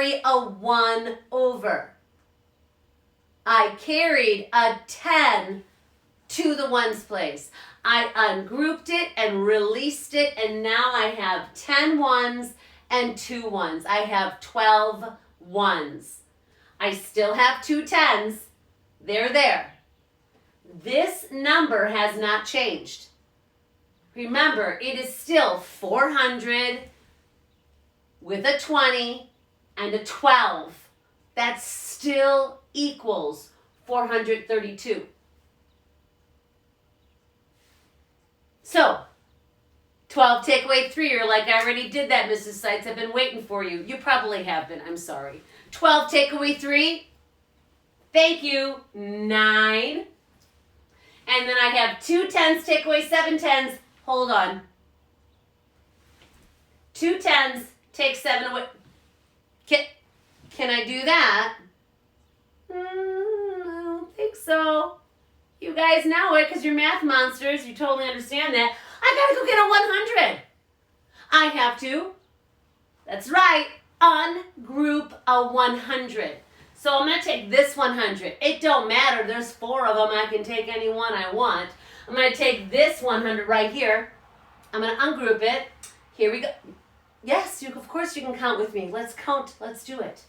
a 1 over. I carried a 10 to the ones place. I ungrouped it and released it, and now I have 10 ones and 2 ones. I have 12 ones. I still have 2 tens. They're there. This number has not changed. Remember, it is still 400 with a 20 and a 12. That still equals 432. So, 12 take away 3. You're like, I already did that, Mrs. Seitz. I've been waiting for you. You probably have been. I'm sorry. 12 take away 3. Thank you. 9. And then I have 2 tens take away 7 tens. Hold on. 2 tens take 7 away. Can I do that? I don't think so. You guys know it because you're math monsters. You totally understand that. I gotta go get a 100. I have to, that's right, ungroup a 100. So I'm gonna take this 100. It don't matter, there's 4 of them. I can take any one I want. I'm gonna take this 100 right here. I'm gonna ungroup it. Here we go. Yes, of course you can count with me. Let's count, let's do it.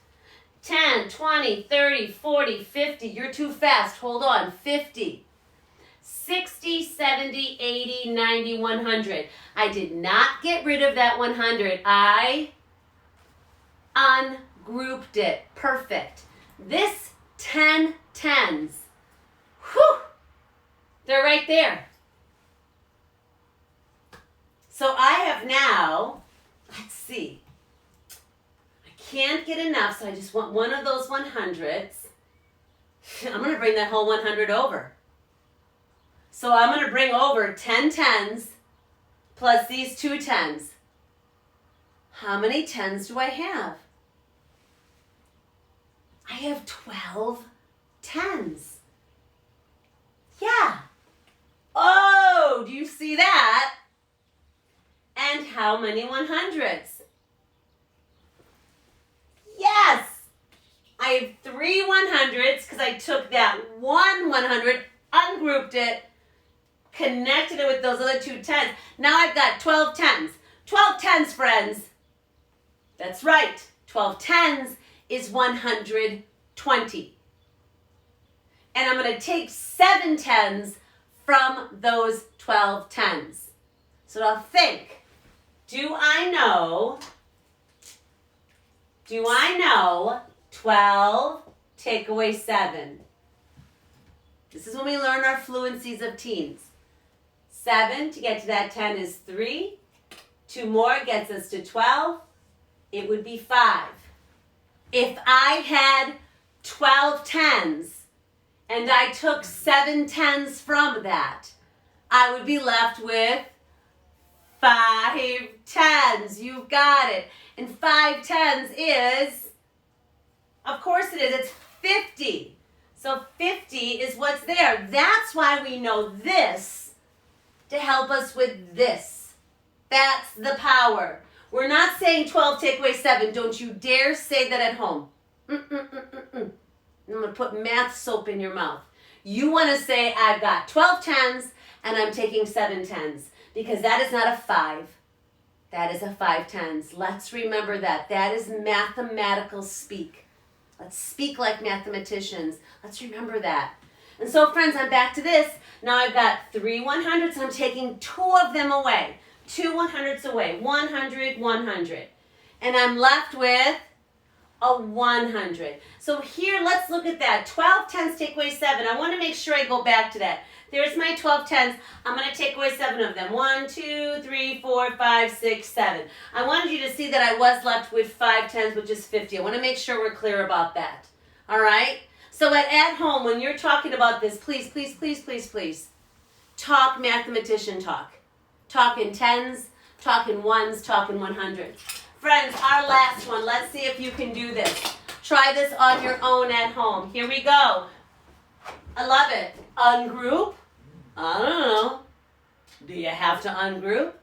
10, 20, 30, 40, 50. You're too fast, hold on, 50. 60, 70, 80, 90, 100. I did not get rid of that 100. I ungrouped it. Perfect. This 10 tens, whew, they're right there. So I have now, let's see, I can't get enough, so I just want one of those 100s. I'm going to bring that whole 100 over. So I'm going to bring over 10 tens plus these 2 tens. How many tens do I have? I have 12 tens. Yeah. Oh, do you see that? And how many 100s? Yes. I have 3 100s because I took that one 100, ungrouped it, connected it with those other 2 tens. Now I've got 12 tens. 12 tens, friends. That's right. 12 tens is 120. And I'm going to take 7 tens from those 12 tens. So now think, do I know 12 take away 7? This is when we learn our fluencies of teens. 7 to get to that 10 is 3. 2 more gets us to 12. It would be 5. If I had 12 tens and I took 7 tens from that, I would be left with 5 tens. You've got it. And 5 tens is, of course it is, it's 50. So 50 is what's there. That's why we know this to help us with this. That's the power. We're not saying 12 take away 7. Don't you dare say that at home. I'm going to put math soap in your mouth. You want to say I've got 12 tens and I'm taking 7 tens because that is not a 5. That is a 5 tens. Let's remember that. That is mathematical speak. Let's speak like mathematicians. Let's remember that. And so, friends, I'm back to this. Now I've got 3 100s. I'm taking 2 of them away. 2 100s away. 100, 100. And I'm left with a 100. So here, let's look at that. 12 tens take away 7. I want to make sure I go back to that. There's my 12 tens. I'm going to take away 7 of them. 1, 2, 3, 4, 5, 6, 7. I wanted you to see that I was left with 5 tens, which is 50. I want to make sure we're clear about that. All right? So at home, when you're talking about this, please, please, please, please, please, talk mathematician talk. Talk in tens, talk in ones, talk in 100. Friends, our last one. Let's see if you can do this. Try this on your own at home. Here we go. I love it. Ungroup. I don't know. Do you have to ungroup?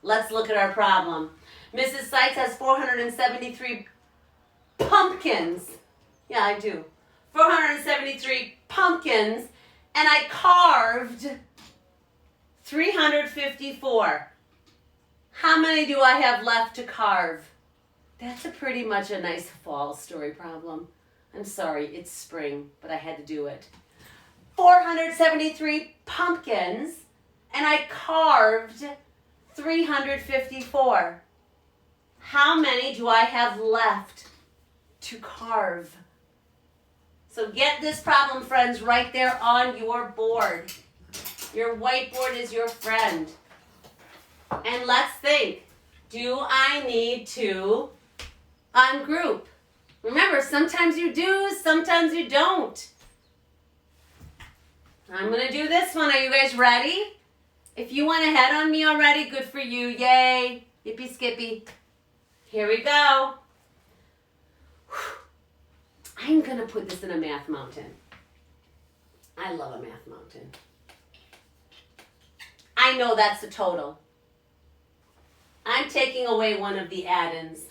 Let's look at our problem. Mrs. Seitz has 473 pumpkins. Yeah, I do. 473 pumpkins, and I carved 354. How many do I have left to carve? That's pretty much a nice fall story problem. I'm sorry, it's spring, but I had to do it. 473 pumpkins, and I carved 354. How many do I have left to carve? So get this problem, friends, right there on your board. Your whiteboard is your friend. And let's think, do I need to ungroup? Remember, sometimes you do, sometimes you don't. I'm going to do this one. Are you guys ready? If you went ahead on me already, good for you. Yay. Yippee skippy. Here we go. I'm going to put this in a math mountain. I love a math mountain. I know that's the total. I'm taking away one of the add-ins.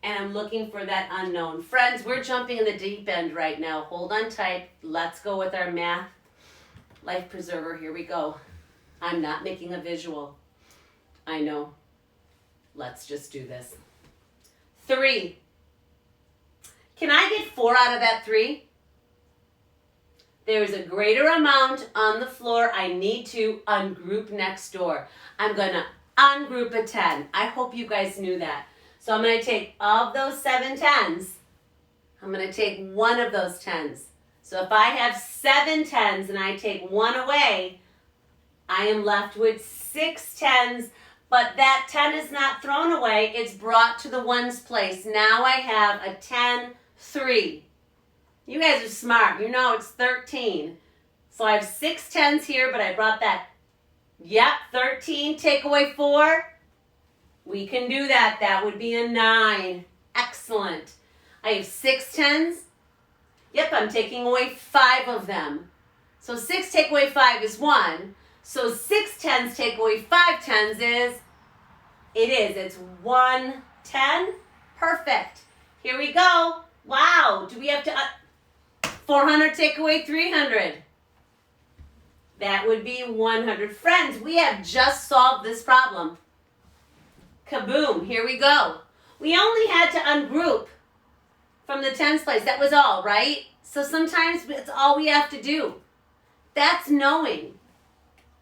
And I'm looking for that unknown. Friends, we're jumping in the deep end right now. Hold on tight. Let's go with our math life preserver. Here we go. I'm not making a visual. I know. Let's just do this. 3. Can I get 4 out of that 3? There is a greater amount on the floor. I need to ungroup next door. I'm going to ungroup a 10. I hope you guys knew that. So I'm going to take, of those 7 10s, I'm going to take one of those 10s. So if I have 7 10s and I take one away, I am left with 6 10s, but that 10 is not thrown away. It's brought to the ones place. Now I have a 10, 3. You guys are smart. You know it's 13. So I have 6 10s here, but I brought that. Yep, 13. Take away 4. We can do that. That would be a 9. Excellent. I have 6 10s. Yep, I'm taking away 5 of them. So 6 take away 5 is 1. So 6 10s take away 5 10s is, it's 1 10. Perfect. Here we go. Wow. Do we have to, 400 take away 300. That would be 100. Friends, we have just solved this problem. Kaboom. Here we go. We only had to ungroup from the tens place. That was all, right? So sometimes it's all we have to do. That's knowing.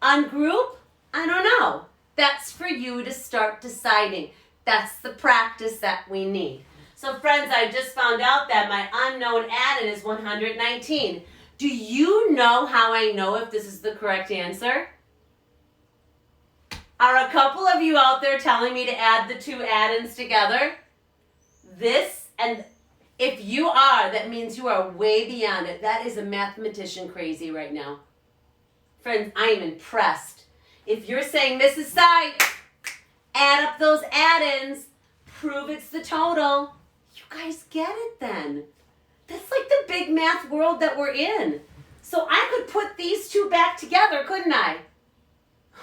Ungroup? I don't know. That's for you to start deciding. That's the practice that we need. So friends, I just found out that my unknown add-in is 119. Do you know how I know if this is the correct answer? Are a couple of you out there telling me to add the 2 add-ins together? This, and if you are, that means you are way beyond it. That is a mathematician crazy right now. Friends, I am impressed. If you're saying, Mrs. Sy, add up those add-ins, prove it's the total. You guys get it then. That's like the big math world that we're in. So I could put these 2 back together, couldn't I?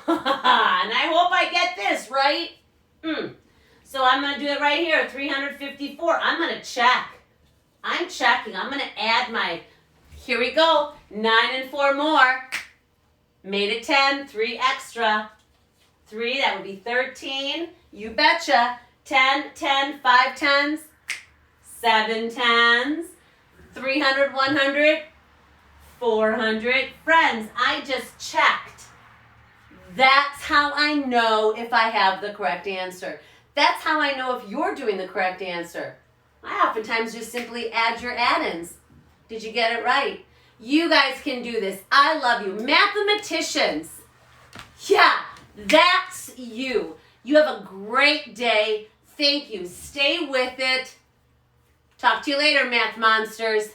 And I hope I get this, right? So I'm going to do it right here, 354. I'm going to check. I'm checking. I'm going to add my, here we go, 9 and 4 more. Made it 10, 3 extra. 3, that would be 13. You betcha. 10, 10, 5 10s, 7 10s, 300, 100, 400. Friends, I just checked. That's how I know if I have the correct answer. That's how I know if you're doing the correct answer. I oftentimes just simply add your add-ins. Did you get it right? You guys can do this. I love you. Mathematicians. Yeah, that's you. You have a great day. Thank you. Stay with it. Talk to you later, math monsters.